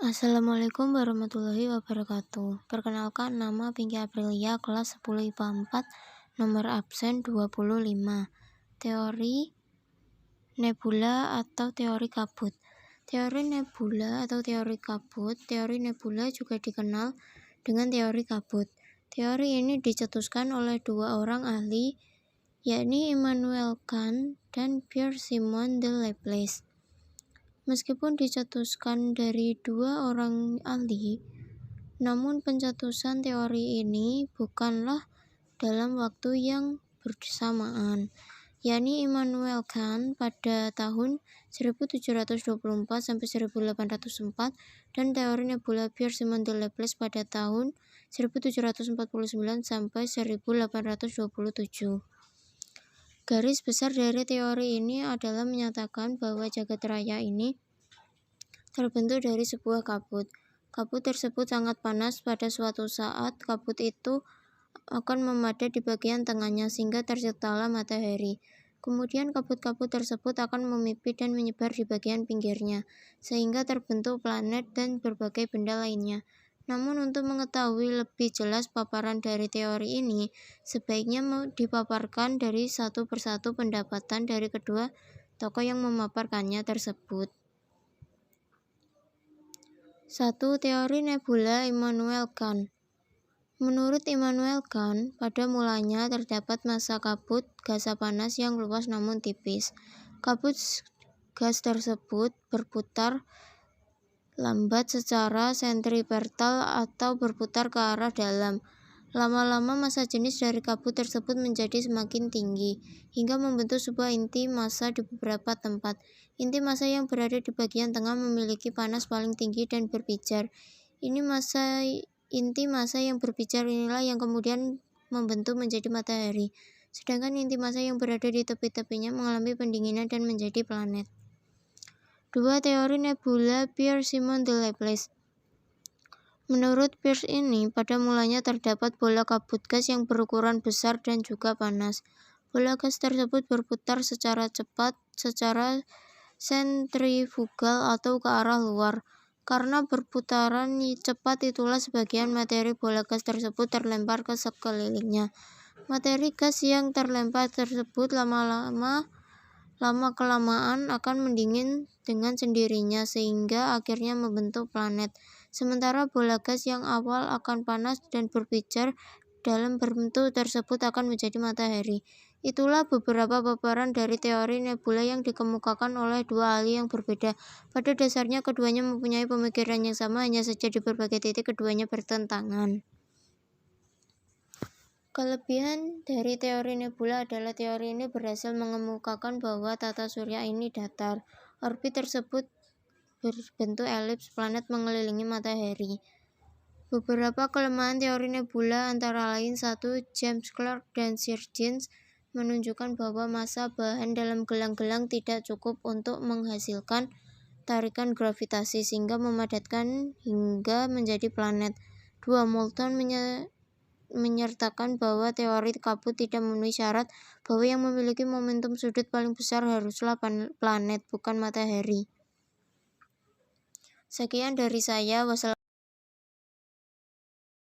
Assalamualaikum warahmatullahi wabarakatuh. Perkenalkan, nama Pinky Aprilia, kelas 10 IPA 4, nomor absen 25. Teori nebula atau teori kabut. Teori nebula atau teori kabut. Teori nebula juga dikenal dengan teori kabut. Teori ini dicetuskan oleh dua orang ahli, yakni Immanuel Kant dan Pierre-Simon de Laplace. Meskipun dicetuskan dari dua orang ahli, namun pencetusan teori ini bukanlah dalam waktu yang bersamaan, yakni Immanuel Kant pada tahun 1724 sampai 1804 dan teori nebula Pierre-Simon de Laplace pada tahun 1749 sampai 1827. Garis besar dari teori ini adalah menyatakan bahwa jagat raya ini terbentuk dari sebuah kabut. Kabut tersebut sangat panas. Pada suatu saat, kabut itu akan memadat di bagian tengahnya sehingga terciptalah matahari. Kemudian kabut-kabut tersebut akan memipit dan menyebar di bagian pinggirnya, sehingga terbentuk planet dan berbagai benda lainnya. Namun untuk mengetahui lebih jelas paparan dari teori ini, sebaiknya dipaparkan dari satu persatu pendapatan dari kedua tokoh yang memaparkannya tersebut. 1. Teori nebula Immanuel Kant. Menurut Immanuel Kant, pada mulanya terdapat massa kabut gaza panas yang luas namun tipis. Kabut gas tersebut berputar lambat secara sentripetal atau berputar ke arah dalam. Lama-lama massa jenis dari kabut tersebut menjadi semakin tinggi, hingga membentuk sebuah inti massa di beberapa tempat. Inti massa yang berada di bagian tengah memiliki panas paling tinggi dan berpijar. Inti massa yang berpijar inilah yang kemudian membentuk menjadi matahari. Sedangkan inti massa yang berada di tepi-tepinya mengalami pendinginan dan menjadi planet. 2. Teori nebula Pierre-Simon de Laplace. Menurut Pierre ini, pada mulanya terdapat bola kabut gas yang berukuran besar dan juga panas. Bola gas tersebut berputar secara cepat, secara sentrifugal atau ke arah luar. Karena berputaran cepat itulah sebagian materi bola gas tersebut terlempar ke sekelilingnya. Materi gas yang terlempar tersebut lama-kelamaan akan mendingin dengan sendirinya sehingga akhirnya membentuk planet. Sementara bola gas yang awal akan panas dan berpijar dalam bentuk tersebut akan menjadi matahari. Itulah beberapa paparan dari teori nebula yang dikemukakan oleh dua ahli yang berbeda. Pada dasarnya keduanya mempunyai pemikiran yang sama, hanya saja di berbagai titik keduanya bertentangan. Kelebihan dari teori nebula adalah teori ini berhasil mengemukakan bahwa tata surya ini datar. Orbit tersebut berbentuk elips, planet mengelilingi matahari. Beberapa kelemahan teori nebula antara lain 1. James Clerk dan Sir James menunjukkan bahwa massa bahan dalam gelang-gelang tidak cukup untuk menghasilkan tarikan gravitasi sehingga memadatkan hingga menjadi planet. 2. Moulton menyertakan bahwa teori kabut tidak memenuhi syarat bahwa yang memiliki momentum sudut paling besar haruslah planet, bukan matahari. Sekian dari saya.